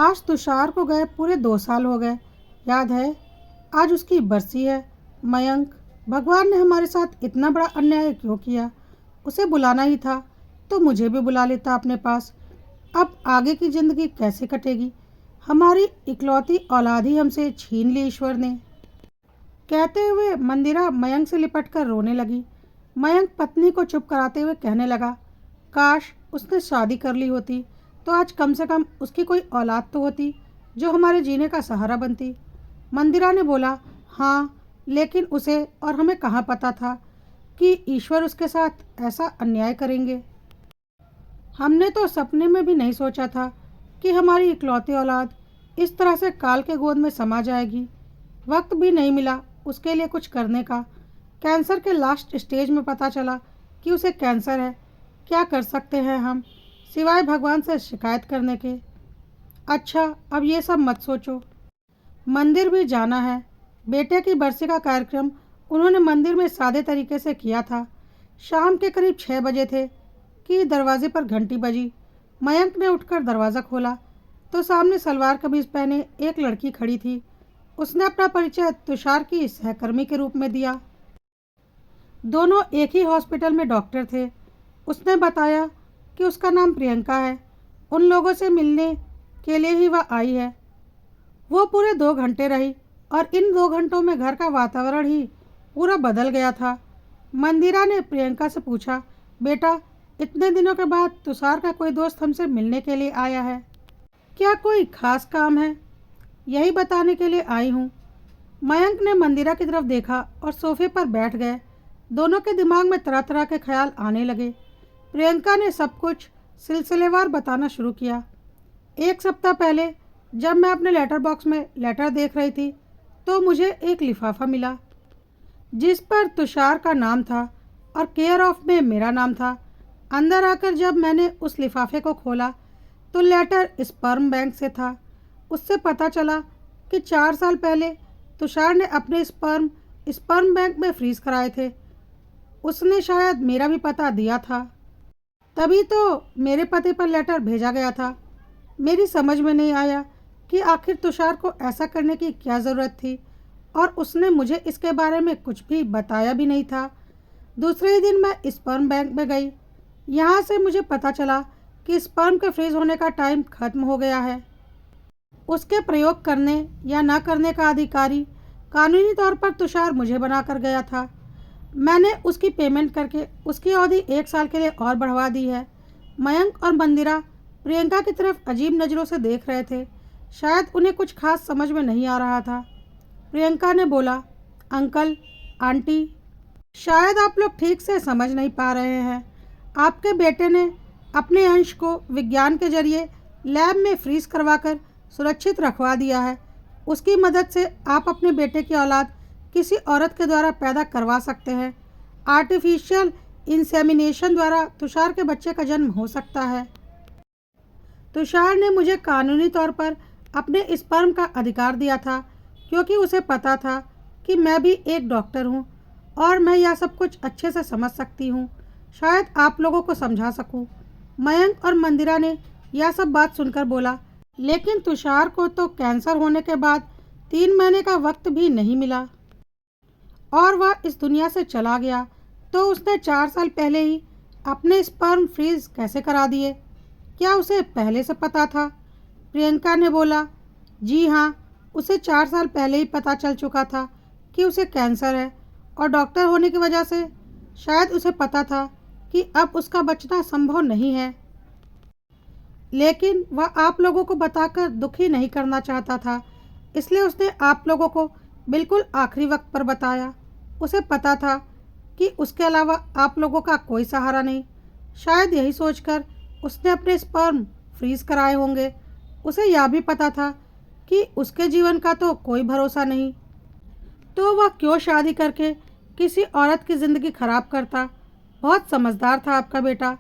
आज तुषार को गए पूरे 2 साल हो गए। याद है, आज उसकी बरसी है। मयंक, भगवान ने हमारे साथ इतना बड़ा अन्याय क्यों किया? उसे बुलाना ही था तो मुझे भी बुला लेता अपने पास। अब आगे की जिंदगी कैसे कटेगी? हमारी इकलौती औलाद ही हमसे छीन ली ईश्वर ने। कहते हुए मंदिरा मयंक से लिपटकर रोने लगी। मयंक पत्नी को चुप कराते हुए कहने लगा, काश उसने शादी कर ली होती तो आज कम से कम उसकी कोई औलाद तो होती जो हमारे जीने का सहारा बनती। मंदिरा ने बोला, हाँ, लेकिन उसे और हमें कहाँ पता था कि ईश्वर उसके साथ ऐसा अन्याय करेंगे। हमने तो सपने में भी नहीं सोचा था कि हमारी इकलौती औलाद इस तरह से काल के गोद में समा जाएगी। वक्त भी नहीं मिला उसके लिए कुछ करने का। कैंसर के लास्ट स्टेज में पता चला कि उसे कैंसर है। क्या कर सकते हैं हम सिवाय भगवान से शिकायत करने के। अच्छा, अब ये सब मत सोचो, मंदिर भी जाना है। बेटे की बरसी का कार्यक्रम उन्होंने मंदिर में सादे तरीके से किया था। शाम के करीब 6 बजे थे कि दरवाजे पर घंटी बजी। मयंक ने उठकर दरवाज़ा खोला तो सामने सलवार कमीज पहने एक लड़की खड़ी थी। उसने अपना परिचय तुषार की सहकर्मी के रूप में दिया। दोनों एक ही हॉस्पिटल में डॉक्टर थे। उसने बताया कि उसका नाम प्रियंका है। उन लोगों से मिलने के लिए ही वह आई है। वो पूरे 2 घंटे रही और इन 2 घंटों में घर का वातावरण ही पूरा बदल गया था। मंदिरा ने प्रियंका से पूछा, बेटा, इतने दिनों के बाद तुषार का कोई दोस्त हमसे मिलने के लिए आया है। क्या कोई खास काम है? यही बताने के लिए आई हूँ। मयंक ने मंदिरा की तरफ देखा और सोफे पर बैठ गए। दोनों के दिमाग में तरह तरह के ख्याल आने लगे। प्रियंका ने सब कुछ सिलसिलेवार बताना शुरू किया। 1 सप्ताह पहले जब मैं अपने लेटर बॉक्स में लेटर देख रही थी तो मुझे एक लिफाफा मिला जिस पर तुषार का नाम था और केयर ऑफ में मेरा नाम था। अंदर आकर जब मैंने उस लिफाफे को खोला तो लेटर स्पर्म बैंक से था। उससे पता चला कि 4 साल पहले तुषार ने अपने स्पर्म बैंक में फ्रीज कराए थे। उसने शायद मेरा भी पता दिया था, तभी तो मेरे पते पर लेटर भेजा गया था। मेरी समझ में नहीं आया कि आखिर तुषार को ऐसा करने की क्या ज़रूरत थी और उसने मुझे इसके बारे में कुछ भी बताया भी नहीं था। दूसरे ही दिन मैं स्पर्म बैंक में गई। यहाँ से मुझे पता चला कि स्पर्म के फ्रीज होने का टाइम खत्म हो गया है। उसके प्रयोग करने या न करने का अधिकारी कानूनी तौर पर तुषार मुझे बनाकर गया था। मैंने उसकी पेमेंट करके उसकी अवधि 1 साल के लिए और बढ़वा दी है। मयंक और मंदिरा प्रियंका की तरफ अजीब नज़रों से देख रहे थे। शायद उन्हें कुछ खास समझ में नहीं आ रहा था। प्रियंका ने बोला, अंकल, आंटी, शायद आप लोग ठीक से समझ नहीं पा रहे हैं। आपके बेटे ने अपने अंश को विज्ञान के जरिए लैब में फ्रीज करवाकर सुरक्षित रखवा दिया है। उसकी मदद से आप अपने बेटे की औलाद किसी औरत के द्वारा पैदा करवा सकते हैं। आर्टिफिशियल इंसेमिनेशन द्वारा तुषार के बच्चे का जन्म हो सकता है। तुषार ने मुझे कानूनी तौर पर अपने स्पर्म का अधिकार दिया था क्योंकि उसे पता था कि मैं भी एक डॉक्टर हूँ और मैं यह सब कुछ अच्छे से समझ सकती हूँ। शायद आप लोगों को समझा सकूँ। मयंक और मंदिरा ने यह सब बात सुनकर बोला, लेकिन तुषार को तो कैंसर होने के बाद 3 महीने का वक्त भी नहीं मिला और वह इस दुनिया से चला गया, तो उसने 4 साल पहले ही अपने स्पर्म फ्रीज कैसे करा दिए? क्या उसे पहले से पता था? प्रियंका ने बोला, जी हाँ, उसे 4 साल पहले ही पता चल चुका था कि उसे कैंसर है और डॉक्टर होने की वजह से शायद उसे पता था कि अब उसका बचना संभव नहीं है। लेकिन वह आप लोगों को बताकर दुखी नहीं करना चाहता था, इसलिए उसने आप लोगों को बिल्कुल आखिरी वक्त पर बताया। उसे पता था कि उसके अलावा आप लोगों का कोई सहारा नहीं। शायद यही सोचकर उसने अपने स्पर्म फ्रीज कराए होंगे। उसे यह भी पता था कि उसके जीवन का तो कोई भरोसा नहीं, तो वह क्यों शादी करके किसी औरत की ज़िंदगी खराब करता। बहुत समझदार था आपका बेटा।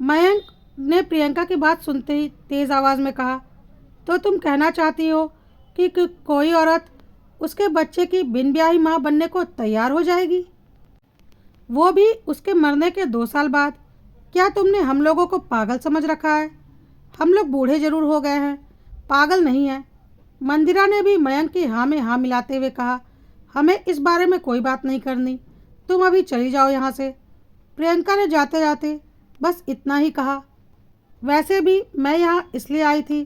मयंक ने प्रियंका की बात सुनते ही तेज़ आवाज़ में कहा, तो तुम कहना चाहती हो कि कोई औरत उसके बच्चे की बिन ब्याही माँ बनने को तैयार हो जाएगी, वो भी उसके मरने के 2 साल बाद? क्या तुमने हम लोगों को पागल समझ रखा है? हम लोग बूढ़े जरूर हो गए हैं, पागल नहीं है। मंदिरा ने भी मयंक की हाँ में हाँ मिलाते हुए कहा, हमें इस बारे में कोई बात नहीं करनी, तुम अभी चली जाओ यहाँ से। प्रियंका ने जाते जाते बस इतना ही कहा। वैसे भी मैं यहाँ इसलिए आई थी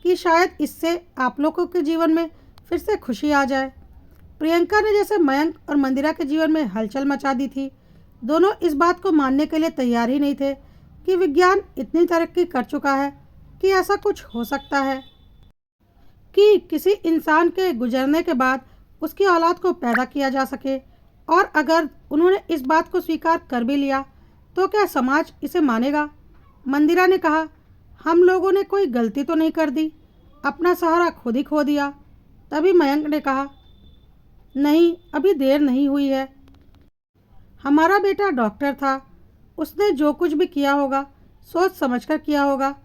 कि शायद इससे आप लोगों के जीवन में फिर से खुशी आ जाए। प्रियंका ने जैसे मयंक और मंदिरा के जीवन में हलचल मचा दी थी। दोनों इस बात को मानने के लिए तैयार ही नहीं थे कि विज्ञान इतनी तरक्की कर चुका है कि ऐसा कुछ हो सकता है कि किसी इंसान के गुजरने के बाद उसकी औलाद को पैदा किया जा सके। और अगर उन्होंने इस बात को स्वीकार कर भी लिया तो क्या समाज इसे मानेगा? मंदिरा ने कहा, हम लोगों ने कोई गलती तो नहीं कर दी, अपना सहारा खुद ही खो दिया। तभी मयंक ने कहा, नहीं, अभी देर नहीं हुई है। हमारा बेटा डॉक्टर था, उसने जो कुछ भी किया होगा सोच समझकर किया होगा।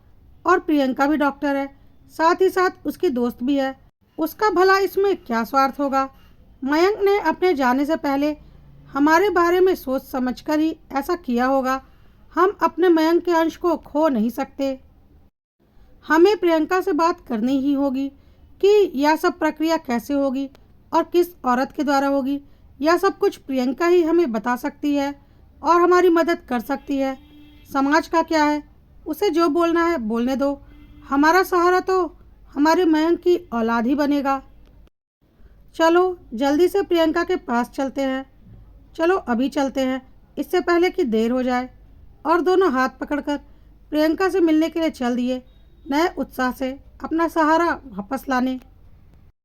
और प्रियंका भी डॉक्टर है, साथ ही साथ उसकी दोस्त भी है, उसका भला इसमें क्या स्वार्थ होगा? मयंक ने अपने जाने से पहले हमारे बारे में सोच समझकर ही ऐसा किया होगा। हम अपने मयंक के अंश को खो नहीं सकते। हमें प्रियंका से बात करनी ही होगी कि यह सब प्रक्रिया कैसे होगी और किस औरत के द्वारा होगी। यह सब कुछ प्रियंका ही हमें बता सकती है और हमारी मदद कर सकती है। समाज का क्या है, उसे जो बोलना है बोलने दो। हमारा सहारा तो हमारे मयंक की औलाद ही बनेगा। चलो जल्दी से प्रियंका के पास चलते हैं। चलो अभी चलते हैं, इससे पहले कि देर हो जाए। और दोनों हाथ पकड़कर प्रियंका से मिलने के लिए चल दिए, नए उत्साह से अपना सहारा वापस लाने।